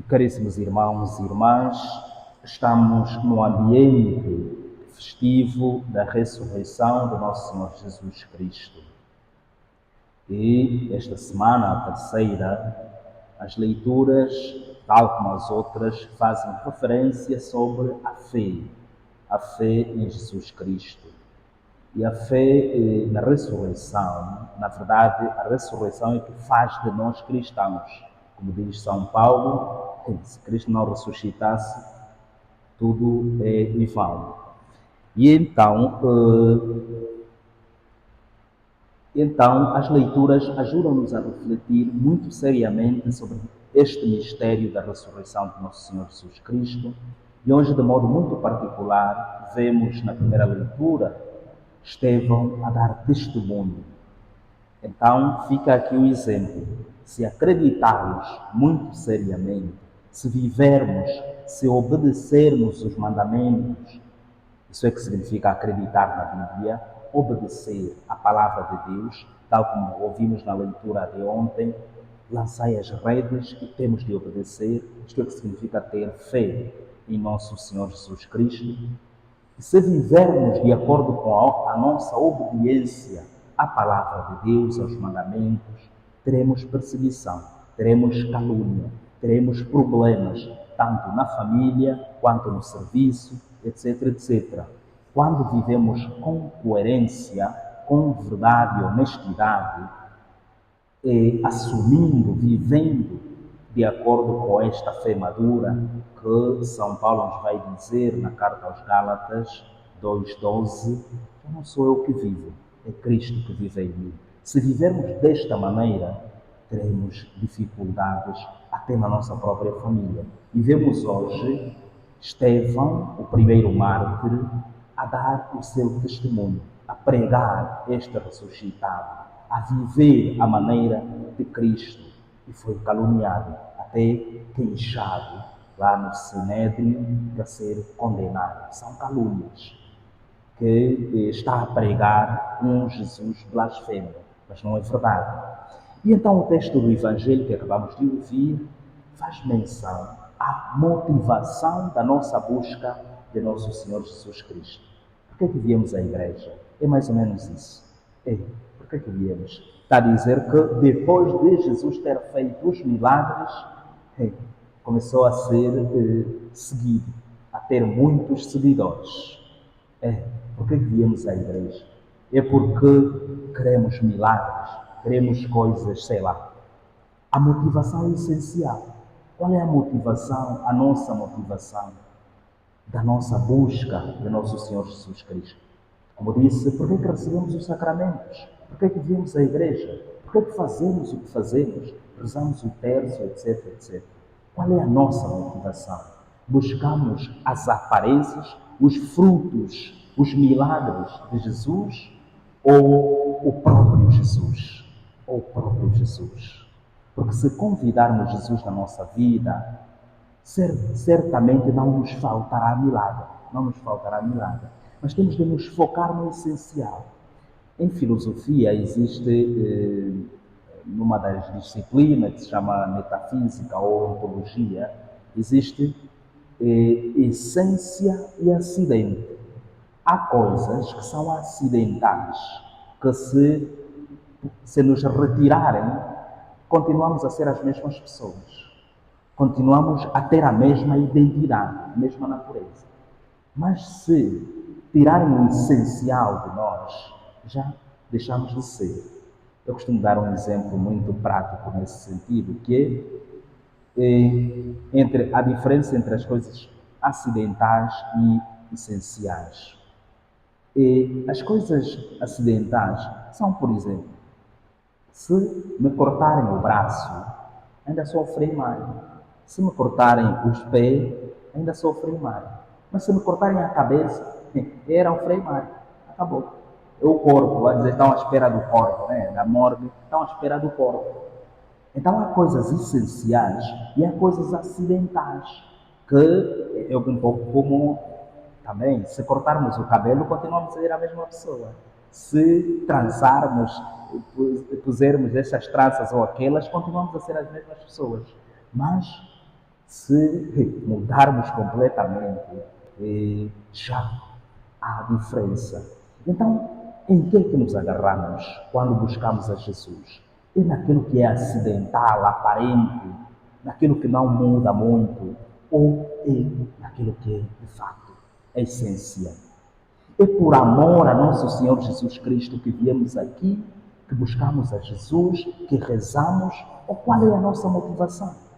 Caríssimos irmãos e irmãs, estamos no ambiente festivo da ressurreição do nosso Senhor Jesus Cristo. E esta semana, a terceira, as leituras, tal como as outras, fazem referência sobre a fé em Jesus Cristo. E a fé na ressurreição, na verdade, a ressurreição é que faz de nós cristãos. Como diz São Paulo, se Cristo não ressuscitasse, tudo é em vão. E então as leituras ajudam-nos a refletir muito seriamente sobre este mistério da ressurreição de nosso Senhor Jesus Cristo. E hoje, de modo muito particular, vemos na primeira leitura Estevão a dar testemunho. Então, fica aqui o exemplo. Se acreditarmos muito seriamente, se vivermos, se obedecermos os mandamentos, isso é que significa acreditar na Bíblia, obedecer à palavra de Deus, tal como ouvimos na leitura de ontem, lançai as redes e temos de obedecer. Isto é que significa ter fé em nosso Senhor Jesus Cristo. E se vivermos de acordo com a nossa obediência à palavra de Deus, aos mandamentos, teremos perseguição, teremos calúnia, teremos problemas, tanto na família quanto no serviço, etc, etc. Quando vivemos com coerência, com verdade e honestidade, assumindo, vivendo de acordo com esta fé madura que São Paulo nos vai dizer na carta aos Gálatas 2,12, não sou eu que vivo, é Cristo que vive em mim. Se vivermos desta maneira, teremos dificuldades até na nossa própria família. E vemos hoje Estevão, o primeiro mártir, a dar o seu testemunho, a pregar este ressuscitado, a viver a maneira de Cristo, e foi caluniado, até queixado lá no Sinédrio para ser condenado. São calúnias que está a pregar um Jesus blasfemo, mas não é verdade. E então o texto do Evangelho que acabamos de ouvir faz menção à motivação da nossa busca de nosso Senhor Jesus Cristo. Por que é que viemos à igreja? É mais ou menos isso. Por que é que viemos? Está a dizer que depois de Jesus ter feito os milagres, começou a ser seguido, a ter muitos seguidores. Por que viemos à igreja? É porque queremos milagres, queremos coisas, sei lá. A motivação é essencial. Qual é a motivação, a nossa motivação da nossa busca de nosso Senhor Jesus Cristo? Como disse, por que recebemos os sacramentos? Por que viemos à igreja? Por que fazemos o que fazemos? Rezamos o terço, etc, etc. Qual é a nossa motivação? Buscamos as aparências, os frutos, os milagres de Jesus ou o próprio Jesus? Ou o próprio Jesus? Porque se convidarmos Jesus na nossa vida, certamente não nos faltará milagre. Não nos faltará milagre. Mas temos de nos focar no essencial. Em filosofia existe, numa das disciplinas que se chama metafísica ou ontologia, existe essência e acidente. Há coisas que são acidentais, que se nos retirarem, continuamos a ser as mesmas pessoas. Continuamos a ter a mesma identidade, a mesma natureza. Mas se tirarem o essencial de nós, já deixamos de ser. Eu costumo dar um exemplo muito prático nesse sentido, que entre a diferença entre as coisas acidentais e essenciais. As coisas acidentais são, por exemplo, se me cortarem o braço, ainda sofrem mais. Se me cortarem os pés, ainda sofrem mais. Mas se me cortarem a cabeça, era o freio mais. Acabou. É o corpo, vai dizer, estão à espera do corpo, né? Da morte, estão à espera do corpo. Então há coisas essenciais e há coisas acidentais, que é um pouco comum também. Se cortarmos o cabelo, continuamos a ser a mesma pessoa. Se trançarmos, pusermos estas tranças ou aquelas, continuamos a ser as mesmas pessoas. Mas Se mudarmos completamente, já há diferença. Então, em que é que nos agarramos quando buscamos a Jesus? É naquilo que é acidental, aparente, naquilo que não muda muito, ou é naquilo que é, de fato, a essência? É por amor a nosso Senhor Jesus Cristo que viemos aqui, que buscamos a Jesus, que rezamos, ou qual é a nossa motivação?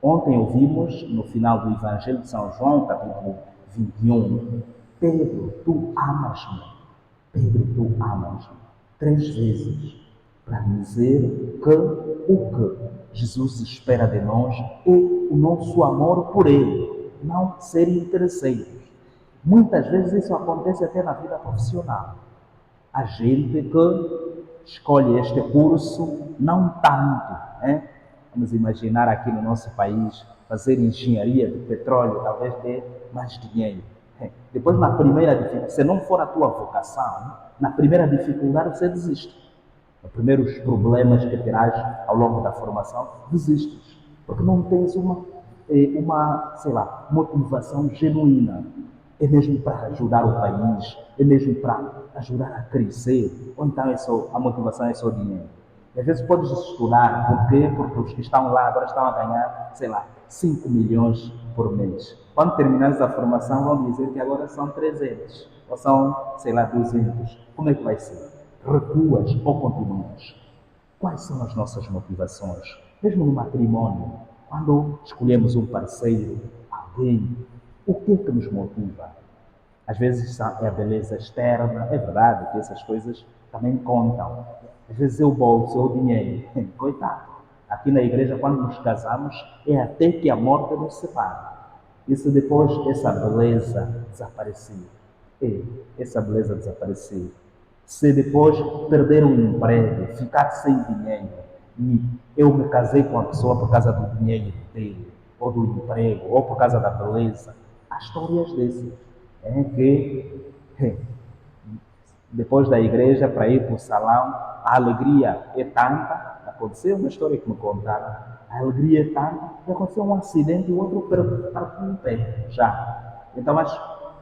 Ontem ouvimos, no final do Evangelho de São João, capítulo 21, Pedro, tu amas-me. Pedro, tu amas-me. 3 vezes, para dizer que o que Jesus espera de nós é o nosso amor por Ele, não ser interesseiros. Muitas vezes isso acontece até na vida profissional. Há gente que escolhe este curso não tanto, né? Vamos imaginar aqui no nosso país fazer engenharia de petróleo, talvez dê mais dinheiro. Depois, na primeira dificuldade, se não for a tua vocação, na primeira dificuldade você desiste. Nos primeiros problemas que terás ao longo da formação, desistes. Porque não tens sei lá, motivação genuína. É mesmo para ajudar o país, é mesmo para ajudar a crescer, ou então a motivação é só dinheiro. E às vezes podes estudar, por quê? Porque os que estão lá agora estão a ganhar, sei lá, 5 milhões por mês. Quando terminares a formação vão dizer que agora são 300, ou são, sei lá, 200. Como é que vai ser? Recuas ou continuas? Quais são as nossas motivações? Mesmo no matrimónio, quando escolhemos um parceiro, alguém, o que é que nos motiva? Às vezes é a beleza externa, é verdade que essas coisas também contam. Às vezes é o bolso, é o dinheiro. Coitado. Aqui na igreja, quando nos casamos, é até que a morte nos separe. E se depois essa beleza desaparecer? Essa beleza desaparecer. Se depois perder o emprego, ficar sem dinheiro, e eu me casei com a pessoa por causa do dinheiro dele, ou do emprego, ou por causa da beleza, há histórias dessas. É que depois da igreja, para ir para o salão, a alegria é tanta. Aconteceu uma história que me contaram. A alegria é tanta que aconteceu um acidente e o outro partiu um pé já. Então,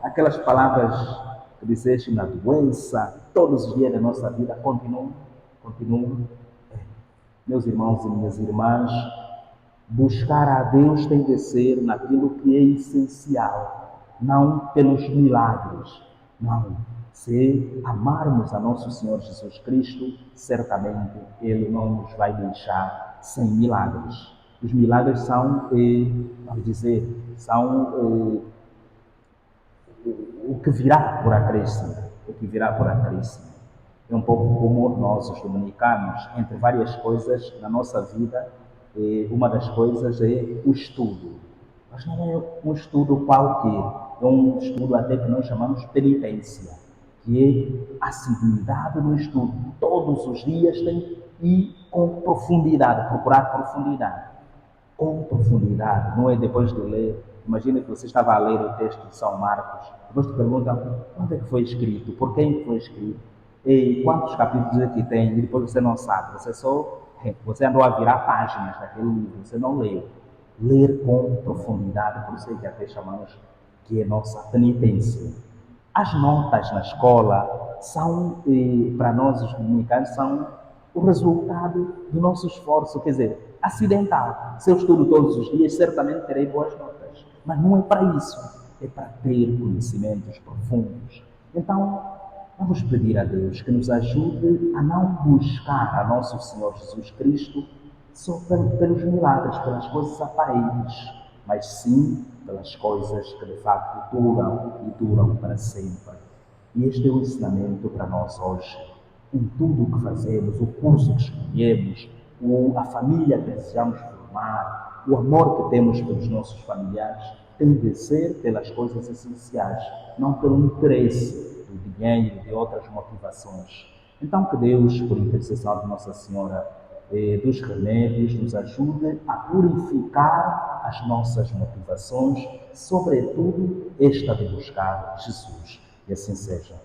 aquelas palavras que disseste na doença, todos os dias da nossa vida, continuam. Meus irmãos e minhas irmãs, buscar a Deus tem de ser naquilo que é essencial, não pelos milagres, não. Se amarmos a nosso Senhor Jesus Cristo, certamente Ele não nos vai deixar sem milagres. Os milagres são, vamos dizer, são o que virá por acréscimo. O que virá por acréscimo. É um pouco como nós, os dominicanos, entre várias coisas na nossa vida, uma das coisas é o estudo. Mas não é um estudo qualquer, é um estudo até que nós chamamos penitência, que é assiduidade no estudo. Todos os dias tem que ir com profundidade, procurar profundidade. Com profundidade, não é depois de ler. Imagina que você estava a ler o texto de São Marcos, depois te perguntam quando é que foi escrito, por quem foi escrito, e quantos capítulos é que tem, e depois você não sabe, você andou a virar páginas daquele livro, você não leu. Ler com profundidade, por isso é que até chamamos que é nossa penitência. As notas na escola são, para nós os dominicanos, são o resultado do nosso esforço, quer dizer, acidental. Se eu estudo todos os dias, certamente terei boas notas. Mas não é para isso, é para ter conhecimentos profundos. Então, vamos pedir a Deus que nos ajude a não buscar a nosso Senhor Jesus Cristo só pelos milagres, pelas coisas aparentes, mas sim pelas coisas que de facto duram e duram para sempre. E este é o ensinamento para nós hoje. Em tudo o que fazemos, o curso que escolhemos, a família que desejamos formar, o amor que temos pelos nossos familiares, tem de ser pelas coisas essenciais, não pelo interesse do dinheiro e de outras motivações. Então que Deus, por intercessão de Nossa Senhora dos Remédios, nos ajude a purificar as nossas motivações, sobretudo esta de buscar Jesus. E assim seja.